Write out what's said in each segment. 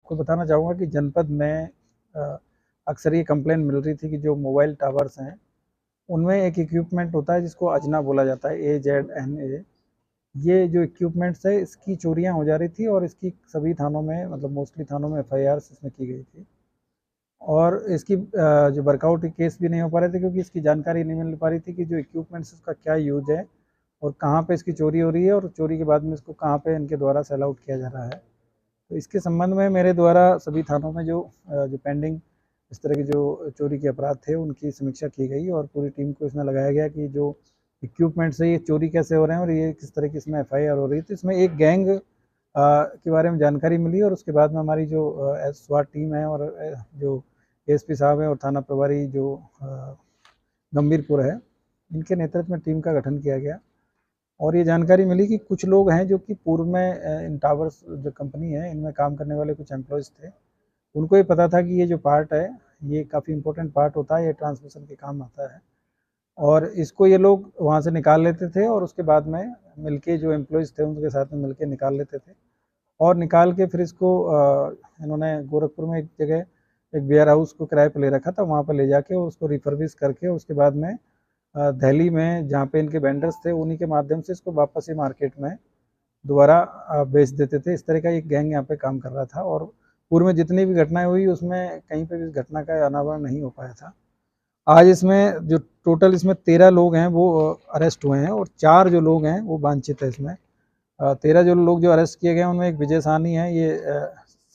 आपको बताना चाहूँगा कि जनपद में अक्सर ये कंप्लेन मिल रही थी कि जो मोबाइल टावर्स हैं उनमें एक इक्विपमेंट होता है जिसको अजना बोला जाता है, AZNA। ये जो इक्विपमेंट्स है इसकी चोरियां हो जा रही थी और इसकी सभी थानों में, मतलब मोस्टली थानों में FIR इसमें की गई थी। और इसकी जो वर्कआउट केस भी नहीं हो पा रहे थे क्योंकि इसकी जानकारी नहीं मिल पा रही थी कि जो इक्विपमेंट्स उसका क्या यूज है और कहाँ पे इसकी चोरी हो रही है और चोरी के बाद में इसको कहाँ पे इनके द्वारा सेल आउट किया जा रहा है। तो इसके संबंध में मेरे द्वारा सभी थानों में जो पेंडिंग इस तरह के जो चोरी के अपराध थे उनकी समीक्षा की गई और पूरी टीम को इसमें लगाया गया कि जो इक्विपमेंट्स है ये चोरी कैसे हो रहे हैं और ये किस तरह की इसमें FIR हो रही थी। इसमें एक गैंग के बारे में जानकारी मिली और उसके बाद में हमारी जो SWAT टीम है और जो ASP साहब हैं और थाना प्रभारी जो गंभीरपुर है, इनके नेतृत्व में टीम का गठन किया गया और ये जानकारी मिली कि कुछ लोग हैं जो कि पूर्व में इन टावर्स जो कंपनी है इनमें काम करने वाले कुछ एम्प्लॉयज़ थे। उनको ये पता था कि ये जो पार्ट है ये काफ़ी इंपॉर्टेंट पार्ट होता है, ये ट्रांसमिशन के काम आता है और इसको ये लोग वहाँ से निकाल लेते थे और उसके बाद में मिलके जो एम्प्लॉयज़ थे उनके साथ में मिलके निकाल लेते थे और निकाल के फिर इसको इन्होंने गोरखपुर में एक जगह एक वेयर हाउस को किराए पर ले रखा था, वहाँ पर ले जाके उसको रिफर्बिश करके उसके बाद में दिल्ली में जहाँ पे इनके वेंडर्स थे उन्हीं के माध्यम से इसको वापस ही मार्केट में दोबारा बेच देते थे। इस तरह का एक गैंग यहाँ पे काम कर रहा था और पूर्व में जितनी भी घटनाएं हुई उसमें कहीं पे भी इस घटना का अनावरण नहीं हो पाया था। आज इसमें जो टोटल इसमें 13 लोग हैं वो अरेस्ट हुए हैं और 4 जो लोग हैं वो वांछित है। इसमें 13 जो लोग जो अरेस्ट किए गए हैं उनमें एक विजय साहनी है, ये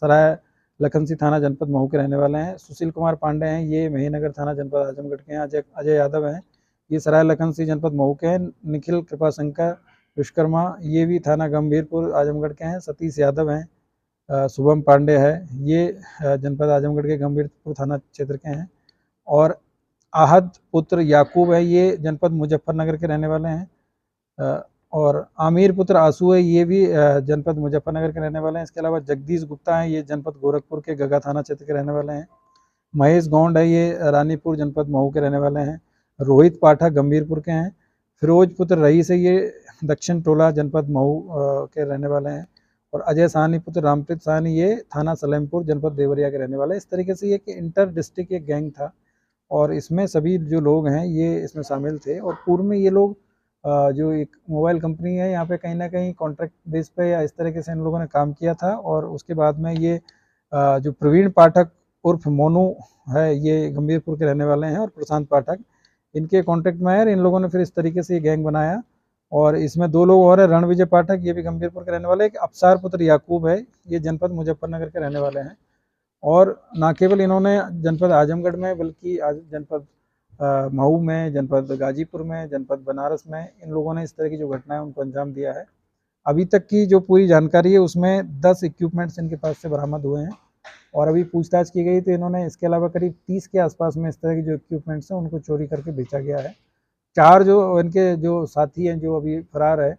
सराय लखनसी थाना जनपद महू के रहने वाले हैं। सुशील कुमार पांडे हैं, ये महीनगर थाना जनपद आजमगढ़ के हैं। अजय यादव हैं, ये सराय लखनसी जनपद महू के हैं। निखिल कृपाशंकर विश्वकर्मा, ये भी थाना गंभीरपुर आजमगढ़ के हैं। सतीश यादव हैं, शुभम पांडे है, ये जनपद आजमगढ़ के गंभीरपुर थाना क्षेत्र के हैं। और आहद पुत्र याकूब है, ये जनपद मुजफ्फरनगर के रहने वाले हैं। और आमिर पुत्र आंसू है, ये भी जनपद मुजफ्फरनगर के रहने वाले हैं। इसके अलावा जगदीश गुप्ता हैं, ये जनपद गोरखपुर के गगा थाना क्षेत्र के रहने वाले हैं। महेश गौंड है, ये रानीपुर जनपद महू के रहने वाले हैं। रोहित पाठक गंभीरपुर के हैं। फिरोज पुत्र रईस है, ये दक्षिण टोला जनपद महू के रहने वाले हैं। और अजय साहनी पुत्र रामप्रीत साहनी, ये थाना सलेमपुर जनपद देवरिया के रहने वाले हैं। इस तरीके से ये कि इंटर डिस्ट्रिक्ट एक गैंग था और इसमें सभी जो लोग हैं ये इसमें शामिल थे। और पूर्व में ये लोग जो एक मोबाइल कंपनी है यहाँ पे कहीं ना कहीं कॉन्ट्रैक्ट बेस पे या इस तरीके से इन लोगों ने काम किया था। और उसके बाद में ये जो प्रवीण पाठक उर्फ मोनू है, ये गंभीरपुर के रहने वाले हैं और प्रशांत पाठक इनके कॉन्ट्रैक्ट में है। इन लोगों ने फिर इस तरीके से ये गैंग बनाया और इसमें 2 लोग और है, रणविजय पाठक, ये भी गंभीरपुर के रहने वाले हैं। एक अफसार पुत्र याकूब है, ये जनपद मुजफ्फरनगर के रहने वाले हैं। और न केवल इन्होंने जनपद आजमगढ़ में बल्कि जनपद महू में, जनपद गाजीपुर में, जनपद बनारस में इन लोगों ने इस तरह की जो घटनाएं उनको अंजाम दिया है। अभी तक की जो पूरी जानकारी है उसमें 10 इक्विपमेंट्स इनके पास से बरामद हुए हैं और अभी पूछताछ की गई तो इन्होंने इसके अलावा करीब 30 के आसपास में इस तरह के जो इक्विपमेंट्स हैं उनको चोरी करके बेचा गया है। 4 जो इनके जो साथी हैं जो अभी फरार है,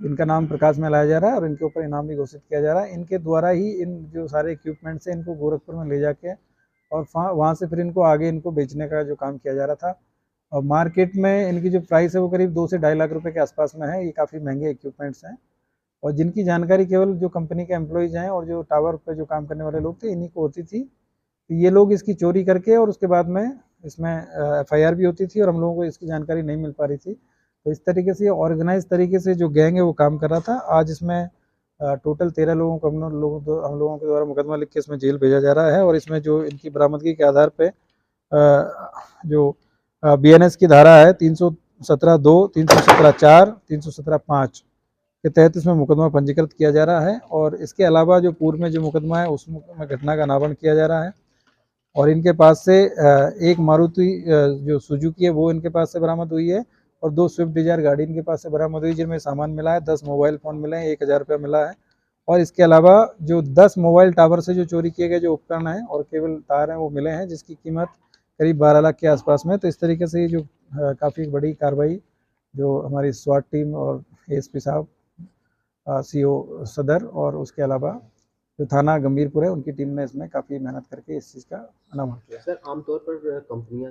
इनका नाम प्रकाश में लाया जा रहा है और इनके ऊपर इनाम भी घोषित किया जा रहा है। इनके द्वारा ही इन जो सारे इक्विपमेंट्स हैं इनको गोरखपुर में ले जाके और वहाँ से फिर इनको आगे इनको बेचने का जो काम किया जा रहा था। और मार्केट में इनकी जो प्राइस है वो करीब 2 से 2.5 लाख रुपए के आसपास में है। ये काफ़ी महंगे इक्विपमेंट्स हैं और जिनकी जानकारी केवल जो कंपनी के एम्प्लॉयज़ हैं और जो टावर पर जो काम करने वाले लोग थे इन्हीं को होती थी। तो ये लोग इसकी चोरी करके और उसके बाद में इसमें FIR भी होती थी और हम लोगों को इसकी जानकारी नहीं मिल पा रही थी। तो इस तरीके से ऑर्गेनाइज तरीके से जो गैंग है वो काम कर रहा था। आज इसमें टोटल 13 लोगों को हम लोगों के द्वारा मुकदमा लिख के इसमें जेल भेजा जा रहा है। और इसमें जो इनकी बरामदगी के आधार पे जो BNS की धारा है 317(2), 317(4), 317(5) के तहत इसमें मुकदमा पंजीकृत किया जा रहा है। और इसके अलावा जो पूर्व में जो मुकदमा है उसमें घटना का अनावरण किया जा रहा है। और इनके पास से एक मारुति जो सुजुकी है वो इनके पास से बरामद हुई है और 2 स्विफ्ट डिज़ायर गाड़ी इनके पास से बरामद हुई, जिनमें सामान मिला है, 10 मोबाइल फ़ोन मिले हैं, 1000 रुपया मिला है। और इसके अलावा जो 10 मोबाइल टावर से जो चोरी किए गए जो उपकरण हैं और केबल तार हैं वो मिले हैं, जिसकी कीमत करीब 12 लाख के आसपास में। तो इस तरीके से ये जो काफ़ी बड़ी कार्रवाई जो हमारी स्वाट टीम और एएसपी साहब, सीओ सदर और उसके अलावा जो थाना गंभीरपुर है उनकी टीम ने इसमें काफ़ी मेहनत करके इस चीज़ का अनावरण किया। सर आमतौर पर कंपनियां